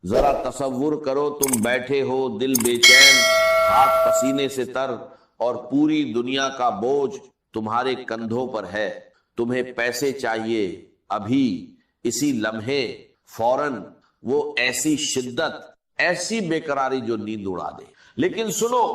ذرا تصور کرو تم بیٹھے ہو دل بے چین، ہاتھ پسینے سے تر، اور پوری دنیا کا بوجھ تمہارے کندھوں پر ہے، تمہیں پیسے چاہیے ابھی اسی لمحے فوراً، وہ ایسی شدت، ایسی بے قراری جو نیند اڑا دے۔ لیکن سنو،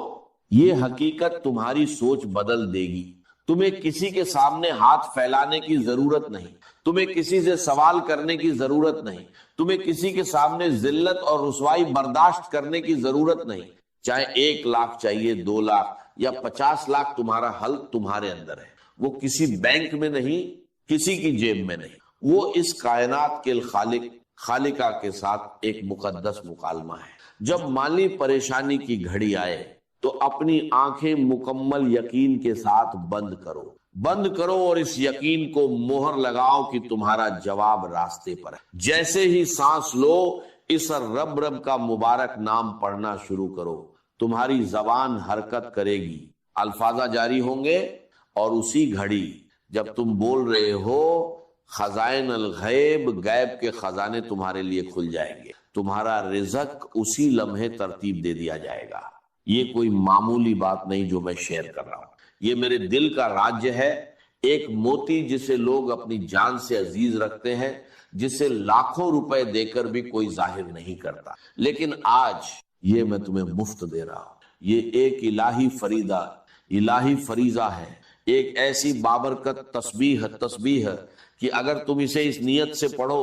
یہ حقیقت تمہاری سوچ بدل دے گی۔ تمہیں کسی کے سامنے ہاتھ پھیلانے کی ضرورت نہیں، تمہیں کسی سے سوال کرنے کی ضرورت نہیں، تمہیں کسی کے سامنے ذلت اور رسوائی برداشت کرنے کی ضرورت نہیں۔ چاہے 1 لاکھ چاہیے، 2 لاکھ یا 50 لاکھ، تمہارا حل تمہارے اندر ہے۔ وہ کسی بینک میں نہیں، کسی کی جیب میں نہیں، وہ اس کائنات کے خالقہ کے ساتھ ایک مقدس مکالمہ ہے۔ جب مالی پریشانی کی گھڑی آئے تو اپنی آنکھیں مکمل یقین کے ساتھ بند کرو اور اس یقین کو مہر لگاؤ کہ تمہارا جواب راستے پر ہے۔ جیسے ہی سانس لو، اس رب کا مبارک نام پڑھنا شروع کرو، تمہاری زبان حرکت کرے گی، الفاظ جاری ہوں گے، اور اسی گھڑی جب تم بول رہے ہو، خزائن الغیب، غیب کے خزانے تمہارے لیے کھل جائیں گے، تمہارا رزق اسی لمحے ترتیب دے دیا جائے گا۔ یہ کوئی معمولی بات نہیں جو میں شیئر کر رہا ہوں، یہ میرے دل کا راج ہے، ایک موتی جسے لوگ اپنی جان سے عزیز رکھتے ہیں، جسے لاکھوں روپے دے کر بھی کوئی ظاہر نہیں کرتا، لیکن آج یہ میں تمہیں مفت دے رہا ہوں۔ یہ ایک الہی فریضہ ہے، ایک ایسی بابرکت تسبیح کہ اگر تم اسے اس نیت سے پڑھو،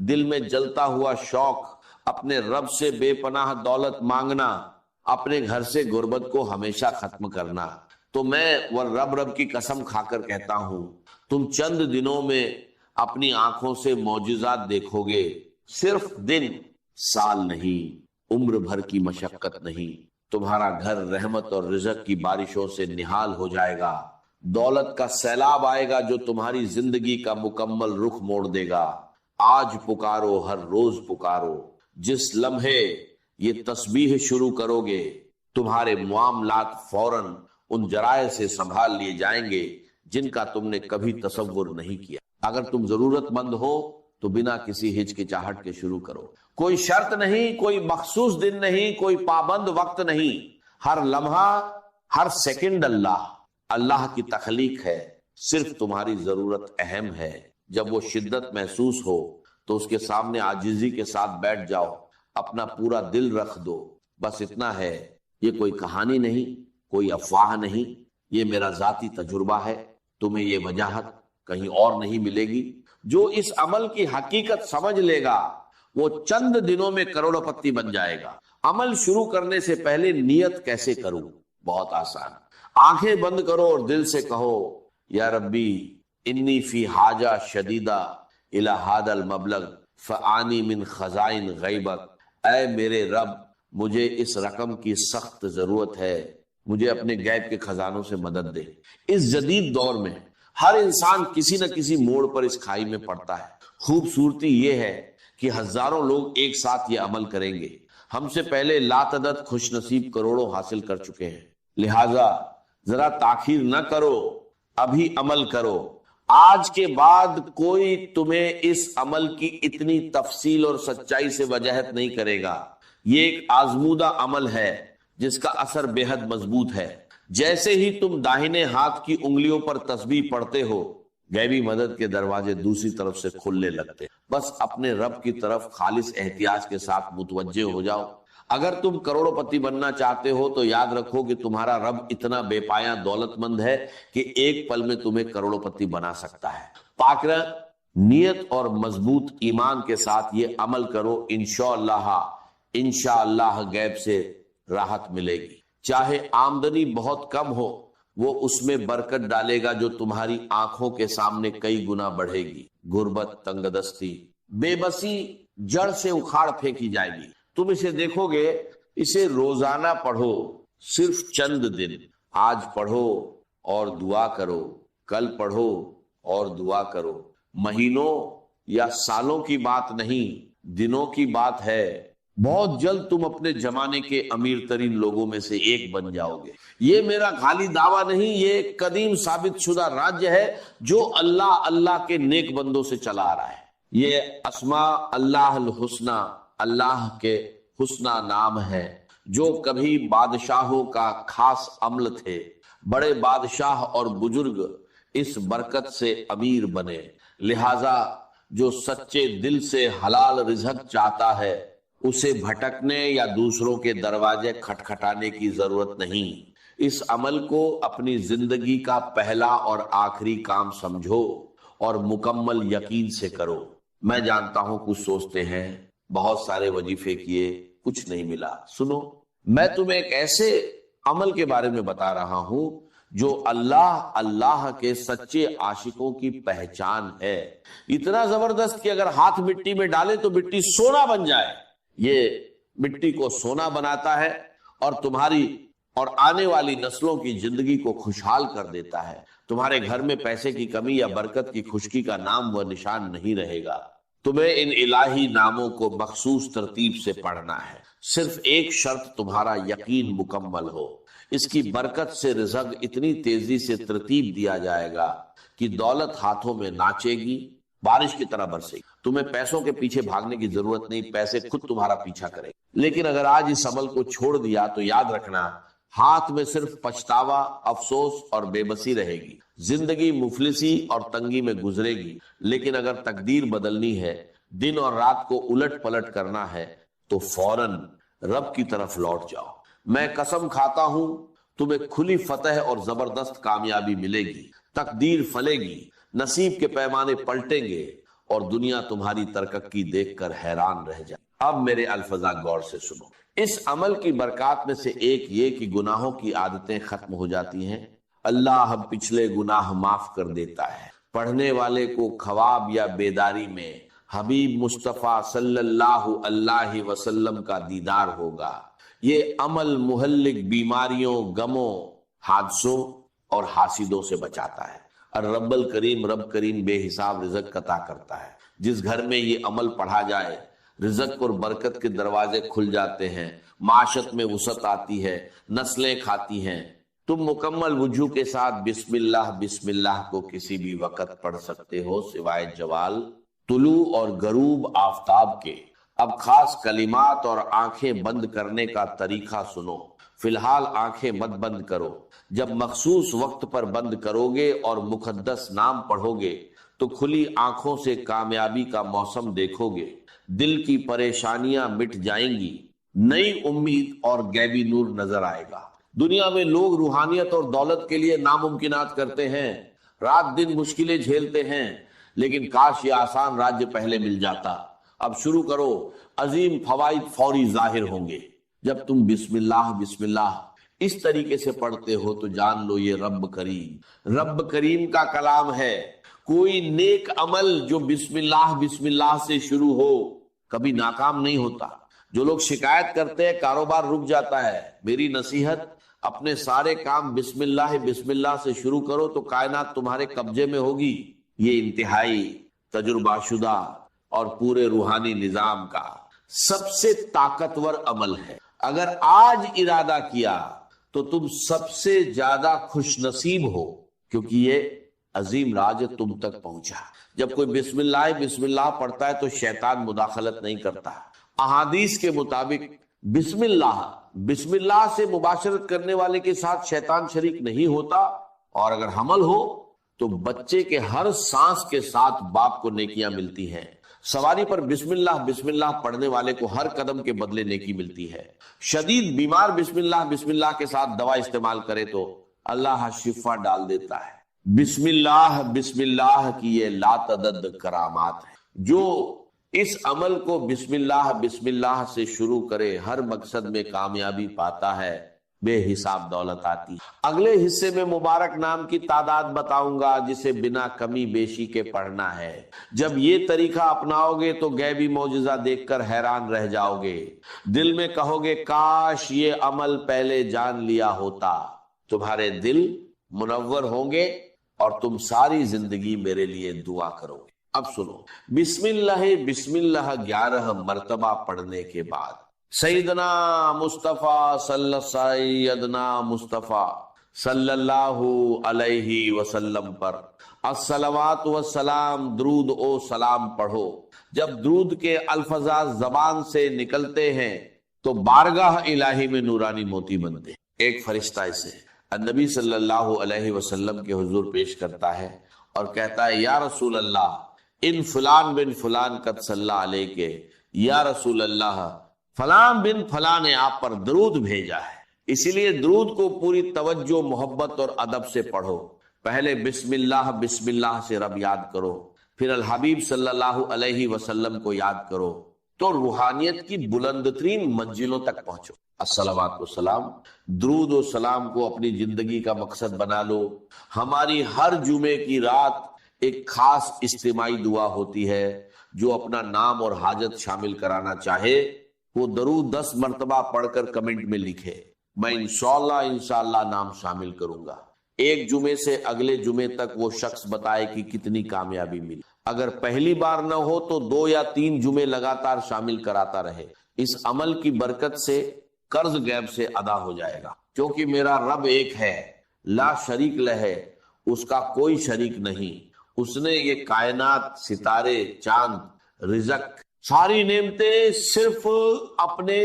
دل میں جلتا ہوا شوق، اپنے رب سے بے پناہ دولت مانگنا، اپنے گھر سے غربت کو ہمیشہ ختم کرنا، تو میں وہ رب کی قسم کھا کر کہتا ہوں، تم چند دنوں میں اپنی آنکھوں سے معجزات دیکھو گے۔ صرف دن، سال نہیں، عمر بھر کی مشقت نہیں، تمہارا گھر رحمت اور رزق کی بارشوں سے نہال ہو جائے گا، دولت کا سیلاب آئے گا جو تمہاری زندگی کا مکمل رخ موڑ دے گا۔ آج پکارو، ہر روز پکارو، جس لمحے یہ تسبیح شروع کرو گے، تمہارے معاملات فوراً ان ذرائع سے سنبھال لیے جائیں گے جن کا تم نے کبھی تصور نہیں کیا۔ اگر تم ضرورت مند ہو تو بنا کسی ہچکچاہٹ کے شروع کرو، کوئی شرط نہیں، کوئی مخصوص دن نہیں، کوئی پابند وقت نہیں، ہر لمحہ، ہر سیکنڈ اللہ کی تخلیق ہے، صرف تمہاری ضرورت اہم ہے۔ جب وہ شدت محسوس ہو تو اس کے سامنے عاجزی کے ساتھ بیٹھ جاؤ، اپنا پورا دل رکھ دو، بس اتنا ہے۔ یہ کوئی کہانی نہیں، کوئی افواہ نہیں، یہ میرا ذاتی تجربہ ہے، تمہیں یہ وجاہت کہیں اور نہیں ملے گی۔ جو اس عمل کی حقیقت سمجھ لے گا وہ چند دنوں میں کروڑ پتی بن جائے گا۔ عمل شروع کرنے سے پہلے نیت کیسے کروں؟ بہت آسان، آنکھیں بند کرو اور دل سے کہو، یا ربی انی فی حاجہ شدیدہ الی ھذا المبلغ فآنی من خزائن غیبک، اے میرے رب مجھے اس رقم کی سخت ضرورت ہے، مجھے اپنے غیب کے خزانوں سے مدد دے۔ اس جدید دور میں ہر انسان کسی نہ کسی موڑ پر اس کھائی میں پڑتا ہے۔ خوبصورتی یہ ہے کہ ہزاروں لوگ ایک ساتھ یہ عمل کریں گے، ہم سے پہلے لاتعداد خوش نصیب کروڑوں حاصل کر چکے ہیں، لہٰذا ذرا تاخیر نہ کرو، ابھی عمل کرو۔ آج کے بعد کوئی تمہیں اس عمل کی اتنی تفصیل اور سچائی سے وجاہت نہیں کرے گا۔ یہ ایک آزمودہ عمل ہے جس کا اثر بے حد مضبوط ہے۔ جیسے ہی تم داہنے ہاتھ کی انگلیوں پر تسبیح پڑھتے ہو، غیبی مدد کے دروازے دوسری طرف سے کھلنے لگتے۔ بس اپنے رب کی طرف خالص احتیاج کے ساتھ متوجہ ہو جاؤ۔ اگر تم کروڑ پتی بننا چاہتے ہو تو یاد رکھو کہ تمہارا رب اتنا بے پایہ دولت مند ہے کہ ایک پل میں تمہیں کروڑ پتی بنا سکتا ہے۔ پاک نیت اور مضبوط ایمان کے ساتھ یہ عمل کرو، انشاءاللہ غیب سے راحت ملے گی۔ چاہے آمدنی بہت کم ہو، وہ اس میں برکت ڈالے گا جو تمہاری آنکھوں کے سامنے کئی گنا بڑھے گی۔ غربت، تنگ دستی، بے بسی جڑ سے اکھاڑ پھینکی جائے گی۔ تم اسے دیکھو گے، اسے روزانہ پڑھو، صرف چند دن، آج پڑھو اور دعا کرو، کل پڑھو اور دعا کرو۔ مہینوں یا سالوں کی بات نہیں، دنوں کی بات ہے۔ بہت جلد تم اپنے زمانے کے امیر ترین لوگوں میں سے ایک بن جاؤ گے۔ یہ میرا خالی دعویٰ نہیں، یہ ایک قدیم ثابت شدہ راج ہے جو اللہ کے نیک بندوں سے چلا آ رہا ہے۔ یہ اسماء اللہ الحسنہ اللہ کے حسنہ نام ہے جو کبھی بادشاہوں کا خاص عمل تھے، بڑے بادشاہ اور بزرگ اس برکت سے امیر بنے، لہذا جو سچے دل سے حلال رزق چاہتا ہے اسے بھٹکنے یا دوسروں کے دروازے کھٹکھٹانے کی ضرورت نہیں۔ اس عمل کو اپنی زندگی کا پہلا اور آخری کام سمجھو اور مکمل یقین سے کرو۔ میں جانتا ہوں کچھ سوچتے ہیں بہت سارے وظیفے کیے کچھ نہیں ملا۔ سنو، میں تمہیں ایک ایسے عمل کے بارے میں بتا رہا ہوں جو اللہ کے سچے عاشقوں کی پہچان ہے، اتنا زبردست کہ اگر ہاتھ مٹی میں ڈالے تو مٹی سونا بن جائے۔ یہ مٹی کو سونا بناتا ہے اور تمہاری اور آنے والی نسلوں کی زندگی کو خوشحال کر دیتا ہے۔ تمہارے گھر میں پیسے کی کمی یا برکت کی خشکی کا نام و نشان نہیں رہے گا۔ تمہیں ان الہی ناموں کو مخصوص ترتیب سے پڑھنا ہے، صرف ایک شرط تمہارا یقین مکمل ہو۔ اس کی برکت سے رزق اتنی تیزی سے ترتیب دیا جائے گا کہ دولت ہاتھوں میں ناچے گی، بارش کی طرح برسے گی۔ تمہیں پیسوں کے پیچھے بھاگنے کی ضرورت نہیں، پیسے خود تمہارا پیچھا کریں گے۔ لیکن اگر آج اس عمل کو چھوڑ دیا تو یاد رکھنا ہاتھ میں صرف پچھتاوا، افسوس اور بے بسی رہے گی، زندگی مفلسی اور تنگی میں گزرے گی۔ لیکن اگر تقدیر بدلنی ہے، دن اور رات کو الٹ پلٹ کرنا ہے تو فوراً رب کی طرف لوٹ جاؤ۔ میں قسم کھاتا ہوں تمہیں کھلی فتح اور زبردست کامیابی ملے گی، تقدیر پھلے گی، نصیب کے پیمانے پلٹیں گے اور دنیا تمہاری ترقی دیکھ کر حیران رہ جائے۔ اب میرے الفاظ غور سے سنو۔ اس عمل کی برکات میں سے ایک یہ کہ گناہوں کی عادتیں ختم ہو جاتی ہیں، اللہ پچھلے گناہ معاف کر دیتا ہے۔ پڑھنے والے کو خواب یا بیداری میں حبیب مصطفیٰ صلی اللہ علیہ وسلم کا دیدار ہوگا۔ یہ عمل مہلک بیماریوں، غموں، حادثوں اور حاسدوں سے بچاتا ہے۔ اور رب کریم بے حساب رزق عطا کرتا ہے۔ جس گھر میں یہ عمل پڑھا جائے رزق اور برکت کے دروازے کھل جاتے ہیں، معاشت میں وسعت آتی ہے، نسلیں کھاتی ہیں۔ تم مکمل وجوہ کے ساتھ بسم اللہ کو کسی بھی وقت پڑھ سکتے ہو سوائے زوال، طلوع اور غروب آفتاب کے۔ اب خاص کلمات اور آنکھیں بند کرنے کا طریقہ سنو۔ فی الحال آنکھیں مت بند کرو۔ جب مخصوص وقت پر بند کرو گے اور مقدس نام پڑھو گے تو کھلی آنکھوں سے کامیابی کا موسم دیکھو گے، دل کی پریشانیاں مٹ جائیں گی، نئی امید اور غیبی نور نظر آئے گا۔ دنیا میں لوگ روحانیت اور دولت کے لیے ناممکنات کرتے ہیں، رات دن مشکلیں جھیلتے ہیں، لیکن کاش یہ آسان راجیہ پہلے مل جاتا۔ اب شروع کرو، عظیم فوائد فوری ظاہر ہوں گے۔ جب تم بسم اللہ اس طریقے سے پڑھتے ہو تو جان لو یہ رب کریم کا کلام ہے۔ کوئی نیک عمل جو بسم اللہ سے شروع ہو کبھی ناکام نہیں ہوتا۔ جو لوگ شکایت کرتے ہیں کاروبار رک جاتا ہے، میری نصیحت اپنے سارے کام بسم اللہ سے شروع کرو تو کائنات تمہارے قبضے میں ہوگی۔ یہ انتہائی تجربہ شدہ اور پورے روحانی نظام کا سب سے طاقتور عمل ہے۔ اگر آج ارادہ کیا تو تم سب سے زیادہ خوش نصیب ہو، کیونکہ یہ عظیم راج تم تک پہنچا۔ جب کوئی بسم اللہ پڑھتا ہے تو شیطان مداخلت نہیں کرتا۔ احادیث کے مطابق بسم اللہ سے مباشرت کرنے والے کے ساتھ شیطان شریک نہیں ہوتا، اور اگر حمل ہو تو بچے کے ہر سانس کے ساتھ باپ کو نیکیاں ملتی ہیں۔ سواری پر بسم اللہ پڑھنے والے کو ہر قدم کے بدلے نیکی ملتی ہے۔ شدید بیمار بسم اللہ کے ساتھ دوا استعمال کرے تو اللہ شفا ڈال دیتا ہے۔ بسم اللہ کی یہ لاتعدد کرامات ہیں۔ جو اس عمل کو بسم اللہ سے شروع کرے ہر مقصد میں کامیابی پاتا ہے، بے حساب دولت آتی۔ اگلے حصے میں مبارک نام کی تعداد بتاؤں گا جسے بنا کمی بیشی کے پڑھنا ہے۔ جب یہ طریقہ اپناؤ گے تو غیبی معجزہ دیکھ کر حیران رہ جاؤ گے، دل میں کہو گے کاش یہ عمل پہلے جان لیا ہوتا۔ تمہارے دل منور ہوں گے اور تم ساری زندگی میرے لیے دعا کرو گے۔ اب سنو، بسم اللہ 11 مرتبہ پڑھنے کے بعد سیدنا مصطفیٰ صلی اللہ علیہ وسلم پر الصلوات والسلام، درود و سلام پڑھو۔ جب درود کے الفاظ زبان سے نکلتے ہیں تو بارگاہ الہی میں نورانی موتی بنتے ہیں۔ ایک فرشتہ اسے النبی صلی اللہ علیہ وسلم کے حضور پیش کرتا ہے اور کہتا ہے یا رسول اللہ ان فلان بن فلان قد صلی علیہ، یا رسول اللہ فلان بن فلان نے آپ پر درود بھیجا ہے۔ اسی لیے درود کو پوری توجہ، محبت اور ادب سے پڑھو۔ پہلے بسم اللہ سے رب یاد کرو، پھر الحبیب صلی اللہ علیہ وسلم کو یاد کرو، تو روحانیت کی بلند ترین منزلوں تک پہنچو۔ الصلوات والسلام، درود و سلام کو اپنی زندگی کا مقصد بنا لو۔ ہماری ہر جمعے کی رات ایک خاص اجتماعی دعا ہوتی ہے، جو اپنا نام اور حاجت شامل کرانا چاہے وہ درود 10 مرتبہ پڑھ کر کمنٹ میں لکھے، میں انشاءاللہ نام شامل کروں گا۔ ایک جمعے سے اگلے جمعے تک وہ شخص بتائے کہ کتنی کامیابی ملی۔ اگر پہلی بار نہ ہو تو 2 یا 3 جمعے لگاتار شامل کراتا رہے۔ اس عمل کی برکت سے قرض غیب سے ادا ہو جائے گا، کیونکہ میرا رب ایک ہے، لا شریک لہ ہے، اس کا کوئی شریک نہیں۔ اس نے یہ کائنات، ستارے، چاند، رزق، ساری نعمتیں صرف اپنے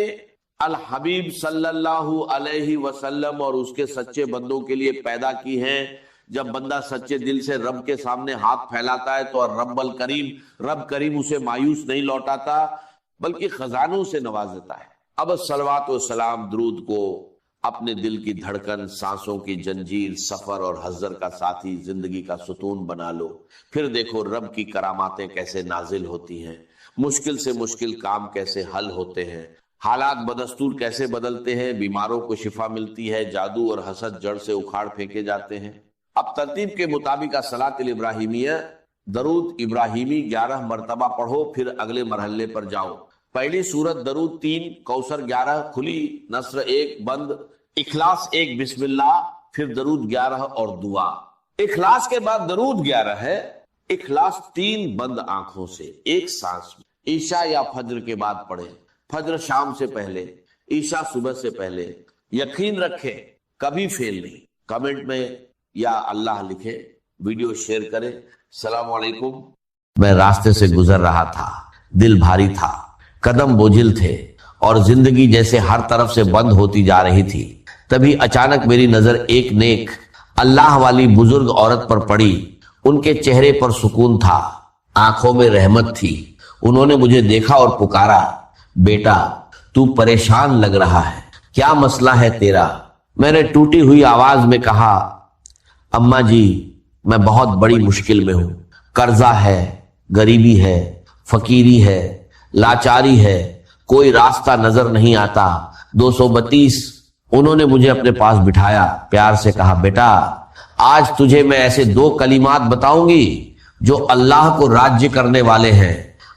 الحبیب صلی اللہ علیہ وسلم اور اس کے سچے بندوں کے لیے پیدا کی ہیں۔ جب بندہ سچے دل سے رب کے سامنے ہاتھ پھیلاتا ہے تو رب کریم اسے مایوس نہیں لوٹاتا بلکہ خزانوں سے نوازتا ہے۔ اب صلوات و سلام درود کو اپنے دل کی دھڑکن، سانسوں کی جنجیر، سفر اور حضر کا ساتھی، زندگی کا ستون بنا لو۔ پھر دیکھو رب کی کراماتیں کیسے نازل ہوتی ہیں، مشکل سے مشکل کام کیسے حل ہوتے ہیں، حالات بدستور کیسے بدلتے ہیں، بیماروں کو شفا ملتی ہے، جادو اور حسد جڑ سے اکھاڑ پھینکے جاتے ہیں۔ اب ترتیب کے مطابق صلاۃ الابراہیمیہ، درود ابراہیمی 11 مرتبہ پڑھو، پھر اگلے مرحلے پر جاؤ۔ پہلی سورت درود 3، کوثر 11، کھلی، نصر 1، بند، اخلاص 1، بسم اللہ، پھر درود 11 اور دعا۔ اخلاص کے بعد درود 11 ہے، اخلاص 3 بند آنکھوں سے ایک سانس میں۔ عشاء یا فجر کے بعد پڑھے، فجر شام سے پہلے، عشاء صبح سے پہلے۔ یقین رکھے کبھی فیل نہیں۔ کمنٹ میں یا اللہ لکھے، ویڈیو شیئر کرے۔ السلام علیکم۔ میں راستے سے گزر رہا تھا، دل بھاری تھا، قدم بوجھل تھے اور زندگی جیسے ہر طرف سے بند ہوتی جا رہی تھی۔ تبھی اچانک میری نظر ایک نیک اللہ والی بزرگ عورت پر پڑی۔ ان کے چہرے پر سکون تھا، آنکھوں میں رحمت تھی۔ انہوں نے مجھے دیکھا اور پکارا، بیٹا تو پریشان لگ رہا ہے، کیا مسئلہ ہے تیرا؟ میں نے ٹوٹی ہوئی آواز میں کہا، اماں جی میں بہت بڑی مشکل میں ہوں، قرضہ ہے، غریبی ہے، فقیری ہے، لاچاری ہے، کوئی راستہ نظر نہیں آتا۔ 232۔ انہوں نے مجھے اپنے پاس بٹھایا، پیار سے کہا، بیٹا آج تجھے میں ایسے 2 کلمات بتاؤں گی جو اللہ کو راضی کرنے والے ہیں۔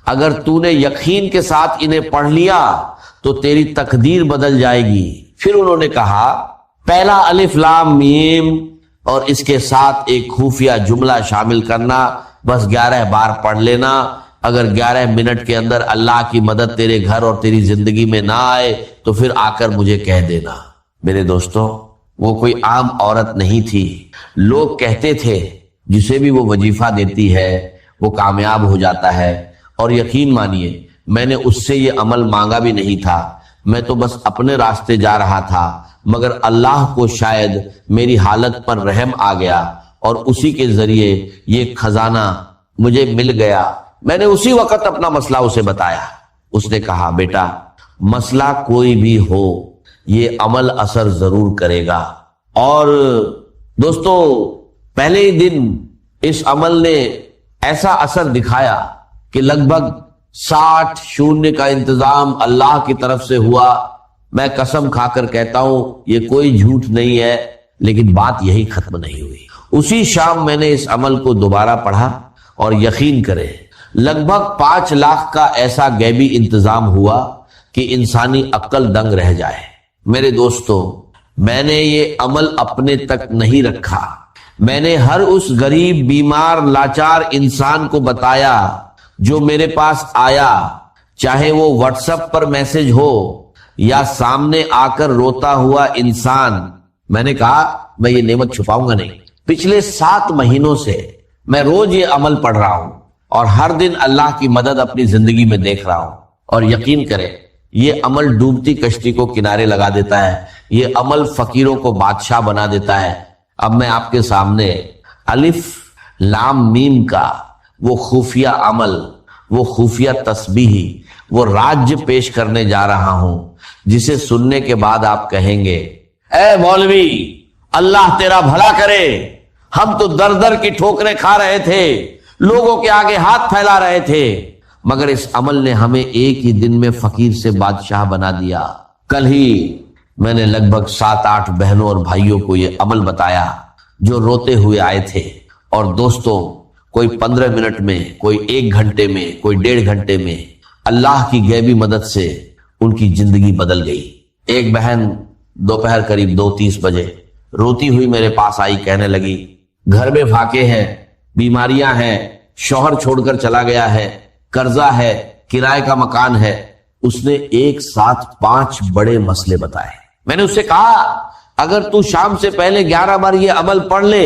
اگر تو نے یقین کے ساتھ انہیں پڑھ لیا تو تیری تقدیر بدل جائے گی۔ پھر انہوں نے کہا، پہلا الف لام میم اور اس کے ساتھ ایک خفیہ جملہ شامل کرنا، بس 11 بار پڑھ لینا۔ اگر 11 منٹ کے اندر اللہ کی مدد تیرے گھر اور تیری زندگی میں نہ آئے تو پھر آ کر مجھے کہہ دینا۔ میرے دوستوں، وہ کوئی عام عورت نہیں تھی۔ لوگ کہتے تھے جسے بھی وہ وظیفہ دیتی ہے وہ کامیاب ہو جاتا ہے، اور یقین مانیے میں نے اس سے یہ عمل مانگا بھی نہیں تھا۔ میں تو بس اپنے راستے جا رہا تھا، مگر اللہ کو شاید میری حالت پر رحم آ گیا اور اسی کے ذریعے یہ خزانہ مجھے مل گیا۔ میں نے اسی وقت اپنا مسئلہ اسے بتایا۔ اس نے کہا، بیٹا مسئلہ کوئی بھی ہو یہ عمل اثر ضرور کرے گا۔ اور دوستو پہلے ہی دن اس عمل نے ایسا اثر دکھایا کہ لگ بھگ 60 شونیہ کا انتظام اللہ کی طرف سے ہوا۔ میں قسم کھا کر کہتا ہوں یہ کوئی جھوٹ نہیں ہے، لیکن بات یہی ختم نہیں ہوئی۔ اسی شام میں نے اس عمل کو دوبارہ پڑھا اور یقین کرے لگ بھگ 5 لاکھ کا ایسا غیبی انتظام ہوا کہ انسانی عقل دنگ رہ جائے۔ میرے دوستو، میں نے یہ عمل اپنے تک نہیں رکھا، میں نے ہر اس غریب، بیمار، لاچار انسان کو بتایا جو میرے پاس آیا، چاہے وہ واٹس ایپ پر میسج ہو یا سامنے آ کر روتا ہوا انسان۔ میں نے کہا میں یہ نعمت چھپاؤں گا نہیں۔ پچھلے 7 مہینوں سے میں روز یہ عمل پڑھ رہا ہوں۔ اور ہر دن اللہ کی مدد اپنی زندگی میں دیکھ رہا ہوں، اور یقین کریں یہ عمل ڈوبتی کشتی کو کنارے لگا دیتا ہے، یہ عمل فقیروں کو بادشاہ بنا دیتا ہے۔ اب میں آپ کے سامنے الف لام میم کا وہ خفیہ عمل، وہ خفیہ تسبیح، وہ راج پیش کرنے جا رہا ہوں جسے سننے کے بعد آپ کہیں گے اے مولوی اللہ تیرا بھلا کرے، ہم تو در در کی ٹھوکریں کھا رہے تھے، لوگوں کے آگے ہاتھ پھیلا رہے تھے، مگر اس عمل نے ہمیں ایک ہی دن میں فقیر سے بادشاہ بنا دیا۔ کل ہی میں نے لگ بھگ 7-8 بہنوں اور بھائیوں کو یہ عمل بتایا جو روتے ہوئے آئے تھے، اور دوستوں کوئی 15 منٹ میں، کوئی 1 گھنٹے میں، کوئی 1.5 گھنٹے میں اللہ کی غیبی مدد سے ان کی زندگی بدل گئی۔ ایک بہن دوپہر قریب 2:30 بجے روتی ہوئی میرے پاس آئی، کہنے لگی گھر میں فاقے ہیں، بیماریاں ہیں، شوہر چھوڑ کر چلا گیا ہے، قرضہ ہے، کرائے کا مکان ہے۔ اس نے ایک ساتھ 5 بڑے مسئلے بتائے۔ میں نے اس سے کہا اگر تو شام سے پہلے 11 بار یہ عمل پڑھ لے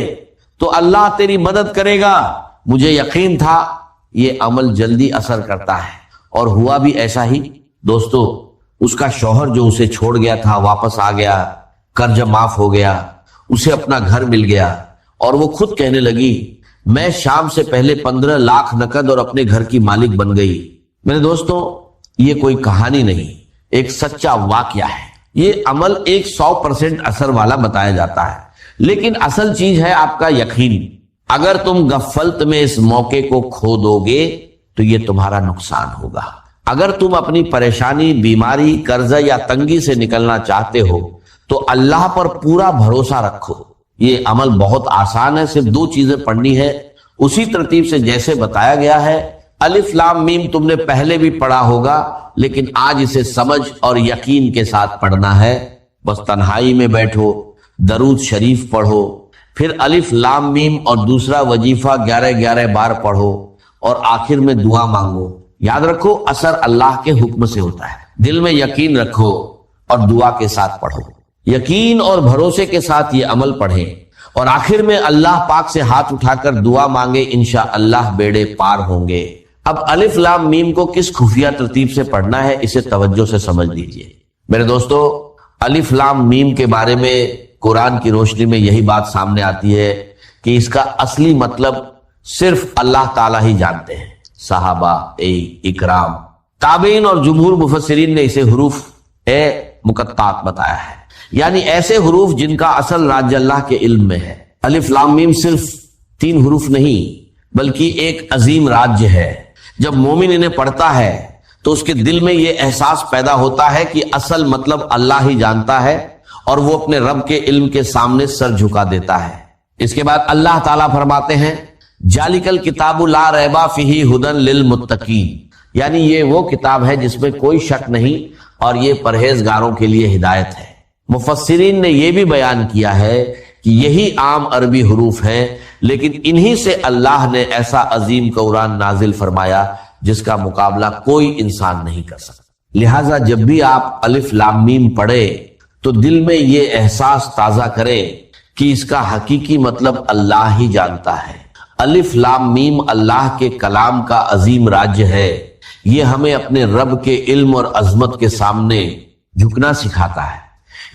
تو اللہ تیری مدد کرے گا۔ مجھے یقین تھا یہ عمل جلدی اثر کرتا ہے، اور ہوا بھی ایسا ہی۔ دوستو اس کا شوہر جو اسے چھوڑ گیا تھا واپس آ گیا، قرض معاف ہو گیا، اسے اپنا گھر مل گیا، اور وہ خود کہنے لگی میں شام سے پہلے 15 لاکھ نقد اور اپنے گھر کی مالک بن گئی۔ میرے دوستو یہ کوئی کہانی نہیں، ایک سچا واقعہ ہے۔ یہ عمل 100% اثر والا بتایا جاتا ہے، لیکن اصل چیز ہے آپ کا یقین۔ اگر تم غفلت میں اس موقع کو کھو دو گے تو یہ تمہارا نقصان ہوگا۔ اگر تم اپنی پریشانی، بیماری، قرضہ یا تنگی سے نکلنا چاہتے ہو تو اللہ پر پورا بھروسہ رکھو۔ یہ عمل بہت آسان ہے، صرف 2 چیزیں پڑھنی ہے اسی ترتیب سے جیسے بتایا گیا ہے۔ الف لام میم تم نے پہلے بھی پڑھا ہوگا، لیکن آج اسے سمجھ اور یقین کے ساتھ پڑھنا ہے۔ بس تنہائی میں بیٹھو، درود شریف پڑھو، پھر الف لام میم اور دوسرا وظیفہ 11 بار پڑھو، اور آخر میں دعا مانگو۔ یاد رکھو اثر اللہ کے حکم سے ہوتا ہے۔ دل میں یقین رکھو اور دعا کے ساتھ پڑھو، یقین اور بھروسے کے ساتھ یہ عمل پڑھیں، اور آخر میں اللہ پاک سے ہاتھ اٹھا کر دعا مانگے، انشاءاللہ بیڑے پار ہوں گے۔ اب الف لام میم کو کس خفیہ ترتیب سے پڑھنا ہے اسے توجہ سے سمجھ لیجئے۔ میرے دوستو الف لام میم کے بارے میں قرآن کی روشنی میں یہی بات سامنے آتی ہے کہ اس کا اصلی مطلب صرف اللہ تعالیٰ ہی جانتے ہیں۔ صحابہ اکرام، تابعین اور جمہور مفسرین نے اسے حروف مقطعات بتایا ہے، یعنی ایسے حروف جن کا اصل راج اللہ کے علم میں ہے۔ الف لام میم صرف 3 حروف نہیں بلکہ ایک عظیم راج ہے۔ جب مومن انہیں پڑھتا ہے تو اس کے دل میں یہ احساس پیدا ہوتا ہے کہ اصل مطلب اللہ ہی جانتا ہے، اور وہ اپنے رب کے علم کے سامنے سر جھکا دیتا ہے۔ اس کے بعد اللہ تعالیٰ فرماتے ہیں ذالک الکتاب لا ریب فیہ ھدی للمتقین، یعنی یہ وہ کتاب ہے جس میں کوئی شک نہیں اور یہ پرہیزگاروں کے لیے ہدایت ہے۔ مفسرین نے یہ بھی بیان کیا ہے کہ یہی عام عربی حروف ہیں، لیکن انہی سے اللہ نے ایسا عظیم قرآن نازل فرمایا جس کا مقابلہ کوئی انسان نہیں کر سکتا۔ لہٰذا جب بھی آپ الف لام میم پڑھے تو دل میں یہ احساس تازہ کرے کہ اس کا حقیقی مطلب اللہ ہی جانتا ہے۔ الف لام میم اللہ کے کلام کا عظیم راج ہے، یہ ہمیں اپنے رب کے علم اور عظمت کے سامنے جھکنا سکھاتا ہے۔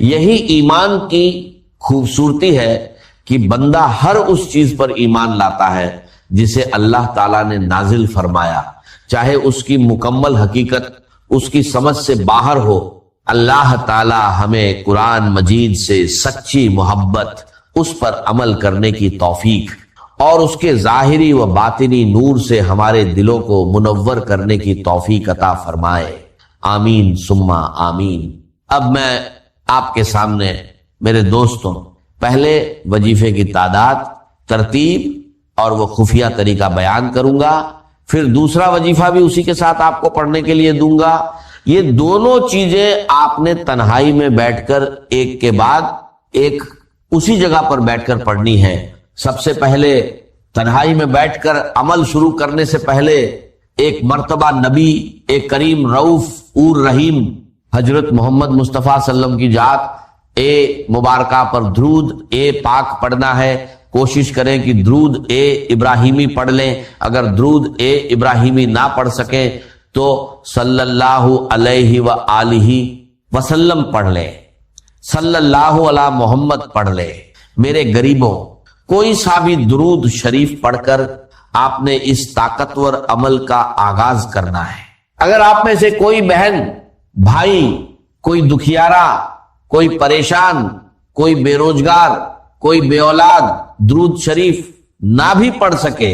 یہی ایمان کی خوبصورتی ہے کہ بندہ ہر اس چیز پر ایمان لاتا ہے جسے اللہ تعالیٰ نے نازل فرمایا، چاہے اس کی مکمل حقیقت اس کی سمجھ سے باہر ہو۔ اللہ تعالیٰ ہمیں قرآن مجید سے سچی محبت، اس پر عمل کرنے کی توفیق، اور اس کے ظاہری و باطنی نور سے ہمارے دلوں کو منور کرنے کی توفیق عطا فرمائے۔ آمین ثم آمین۔ اب میں آپ کے سامنے میرے دوستوں پہلے وظیفے کی تعداد، ترتیب اور وہ خفیہ طریقہ بیان کروں گا، پھر دوسرا وظیفہ بھی اسی کے ساتھ آپ کو پڑھنے کے لیے دوں گا۔ یہ دونوں چیزیں آپ نے تنہائی میں بیٹھ کر ایک کے بعد ایک اسی جگہ پر بیٹھ کر پڑھنی ہے۔ سب سے پہلے تنہائی میں بیٹھ کر عمل شروع کرنے سے پہلے ایک مرتبہ نبی، ایک کریم رؤوف اور رحیم حضرت محمد مصطفیٰ صلی اللہ علیہ وسلم کی ذات مبارکہ پر درود پاک پڑھنا ہے۔ کوشش کریں کہ درود ابراہیمی پڑھ لیں. اگر درود ابراہیمی نہ پڑھ سکیں تو صلی اللہ علیہ وآلہ وسلم پڑھ لیں, صلی اللہ علی محمد پڑھ لیں. میرے غریبوں, کوئی سا بھی درود شریف پڑھ کر آپ نے اس طاقتور عمل کا آغاز کرنا ہے. اگر آپ میں سے کوئی بہن بھائی, کوئی دکھیارا, کوئی پریشان, کوئی بے روزگار, کوئی بے اولاد درود شریف نہ بھی پڑھ سکے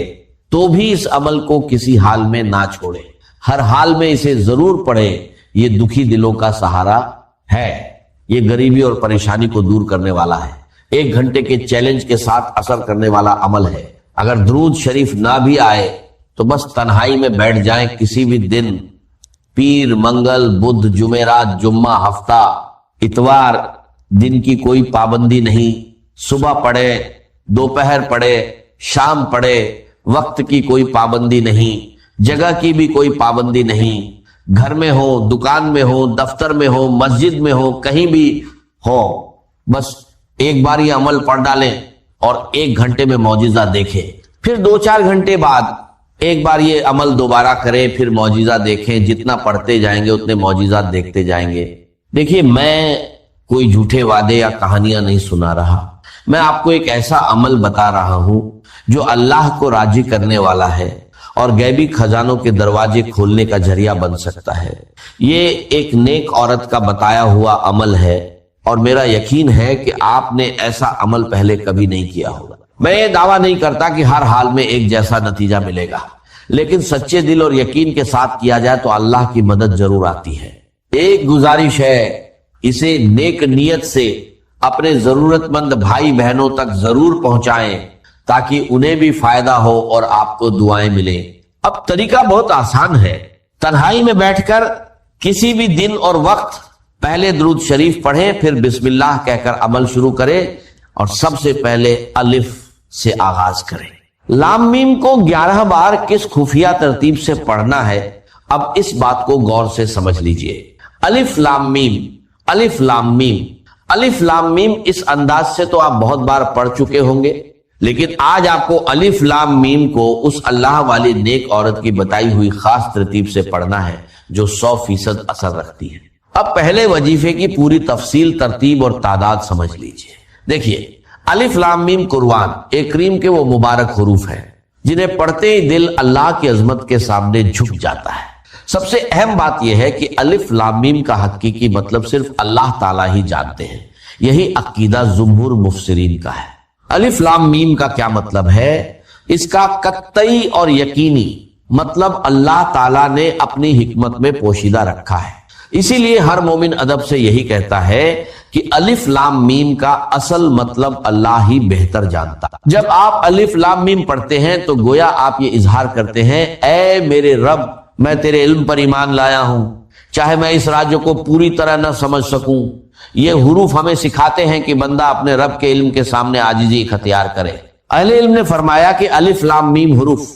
تو بھی اس عمل کو کسی حال میں نہ چھوڑے, ہر حال میں اسے ضرور پڑھے. یہ دکھی دلوں کا سہارا ہے, یہ غریبی اور پریشانی کو دور کرنے والا ہے, 1 گھنٹے کے چیلنج کے ساتھ اثر کرنے والا عمل ہے. اگر درود شریف نہ بھی آئے تو بس تنہائی میں بیٹھ جائیں کسی بھی دن, پیر, منگل, بدھ, جمعرات, جمعہ, ہفتہ, اتوار, دن کی کوئی پابندی نہیں. صبح پڑھے, دوپہر پڑھے, شام پڑھے, وقت کی کوئی پابندی نہیں, جگہ کی بھی کوئی پابندی نہیں. گھر میں ہو, دکان میں ہو, دفتر میں ہو, مسجد میں ہو, کہیں بھی ہو, بس ایک بار یہ عمل پڑھ ڈالیں اور 1 گھنٹے میں معجزہ دیکھیں. پھر 2-4 گھنٹے بعد ایک بار یہ عمل دوبارہ کریں, پھر معجزہ دیکھیں. جتنا پڑھتے جائیں گے اتنے معجزات دیکھتے جائیں گے. دیکھیے, میں کوئی جھوٹے وعدے یا کہانیاں نہیں سنا رہا, میں آپ کو ایک ایسا عمل بتا رہا ہوں جو اللہ کو راضی کرنے والا ہے اور غیبی خزانوں کے دروازے کھولنے کا ذریعہ بن سکتا ہے. یہ ایک نیک عورت کا بتایا ہوا عمل ہے اور میرا یقین ہے کہ آپ نے ایسا عمل پہلے کبھی نہیں کیا ہوگا. میں یہ دعویٰ نہیں کرتا کہ ہر حال میں ایک جیسا نتیجہ ملے گا, لیکن سچے دل اور یقین کے ساتھ کیا جائے تو اللہ کی مدد ضرور آتی ہے. ایک گزارش ہے, اسے نیک نیت سے اپنے ضرورت مند بھائی بہنوں تک ضرور پہنچائیں تاکہ انہیں بھی فائدہ ہو اور آپ کو دعائیں ملیں. اب طریقہ بہت آسان ہے. تنہائی میں بیٹھ کر کسی بھی دن اور وقت پہلے درود شریف پڑھیں, پھر بسم اللہ کہہ کر عمل شروع کریں اور سب سے پہلے الف سے آغاز کریں. لام میم کو 11 بار کس خفیہ ترتیب سے پڑھنا ہے, اب اس بات کو غور سے سمجھ لیجئے. الف لام میم, الف لام میم, الف لام میم, اس انداز سے تو آپ بہت بار پڑھ چکے ہوں گے, لیکن آج آپ کو الف لام میم کو اس اللہ والی نیک عورت کی بتائی ہوئی خاص ترتیب سے پڑھنا ہے جو 100% اثر رکھتی ہے. اب پہلے وظیفے کی پوری تفصیل, ترتیب اور تعداد سمجھ لیجئے. دیکھیے, الف لام میم قرآن ایک کریم کے وہ مبارک حروف ہیں جنہیں پڑھتے ہی دل اللہ کی عظمت کے سامنے جھک جاتا ہے. سب سے اہم بات یہ ہے کہ الف لام میم کا حقیقی مطلب صرف اللہ تعالیٰ ہی جانتے ہیں. یہی عقیدہ جمہور مفسرین کا ہے. الف لام میم کا کیا مطلب ہے؟ اس کا قطعی اور یقینی مطلب اللہ تعالیٰ نے اپنی حکمت میں پوشیدہ رکھا ہے. اسی لیے ہر مومن ادب سے یہی کہتا ہے کہ الف لام میم کا اصل مطلب اللہ ہی بہتر جانتا. جب آپ الف لام میم پڑھتے ہیں تو گویا آپ یہ اظہار کرتے ہیں, اے میرے رب, میں تیرے علم پر ایمان لایا ہوں, چاہے میں اس راز کو پوری طرح نہ سمجھ سکوں. یہ حروف ہمیں سکھاتے ہیں کہ بندہ اپنے رب کے علم کے سامنے عاجزی اختیار کرے. اہل علم نے فرمایا کہ الف لام میم حروف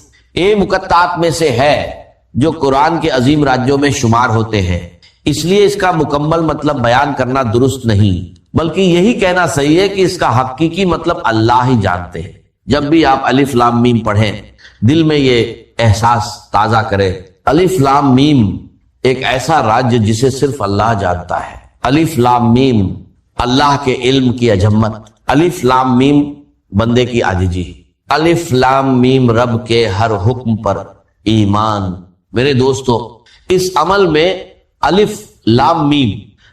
مقطعات میں سے ہے جو قرآن کے عظیم راجوں میں شمار ہوتے ہیں. اس لیے اس کا مکمل مطلب بیان کرنا درست نہیں, بلکہ یہی کہنا صحیح ہے کہ اس کا حقیقی مطلب اللہ ہی جانتے ہیں. جب بھی آپ الف لام میم پڑھیں دل میں یہ احساس تازہ کریں, الف لام میم ایک ایسا راج جسے صرف اللہ جانتا ہے. الف لام میم اللہ کے علم کی عظمت, الف لام میم بندے کی عاجزی, الف لام میم رب کے ہر حکم پر ایمان. میرے دوستو, اس عمل میں الف لام میم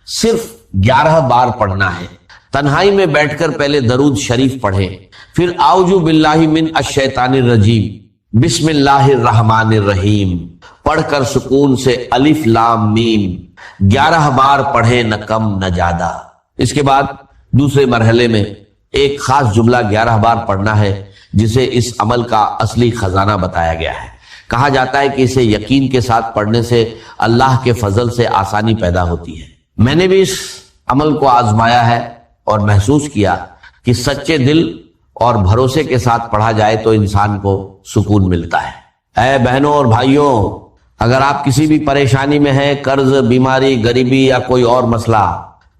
صرف 11 بار پڑھنا ہے. تنہائی میں بیٹھ کر پہلے درود شریف پڑھیں, پھر اعوذ باللہ من الشیطان الرجیم, بسم اللہ الرحمن الرحیم پڑھ کر سکون سے الف لام میم 11 بار پڑھیں, نہ کم نہ زیادہ. اس کے بعد دوسرے مرحلے میں ایک خاص جملہ 11 بار پڑھنا ہے جسے اس عمل کا اصلی خزانہ بتایا گیا ہے. کہا جاتا ہے کہ اسے یقین کے ساتھ پڑھنے سے اللہ کے فضل سے آسانی پیدا ہوتی ہے. میں نے بھی اس عمل کو آزمایا ہے اور محسوس کیا کہ سچے دل اور بھروسے کے ساتھ پڑھا جائے تو انسان کو سکون ملتا ہے. اے بہنوں اور بھائیوں, اگر آپ کسی بھی پریشانی میں ہیں, قرض, بیماری, غریبی یا کوئی اور مسئلہ,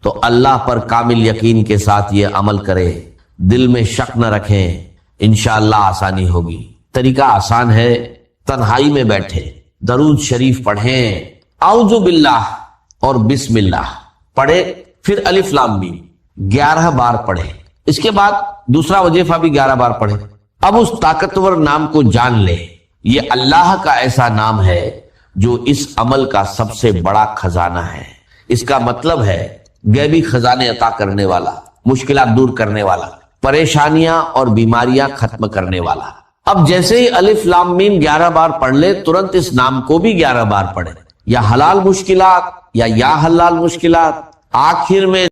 تو اللہ پر کامل یقین کے ساتھ یہ عمل کریں. دل میں شک نہ رکھیں, انشاءاللہ آسانی ہوگی۔ طریقہ آسان ہے، تنہائی میں بیٹھے درود شریف پڑھیں، اعوذ باللہ اور بسم اللہ پڑھے، پھر الف لام میم 11 بار پڑھے، اس کے بعد دوسرا وظیفہ بھی 11 بار پڑھے۔ اب اس طاقتور نام کو جان لے، یہ اللہ کا ایسا نام ہے جو اس عمل کا سب سے بڑا خزانہ ہے۔ اس کا مطلب ہے غیبی خزانے عطا کرنے والا، مشکلات دور کرنے والا، پریشانیاں اور بیماریاں ختم کرنے والا۔ اب جیسے ہی الف لام میم 11 بار پڑھ لے، ترنت اس نام کو بھی 11 بار پڑھے، یا حلال مشکلات یا حلال مشکلات، آخر میں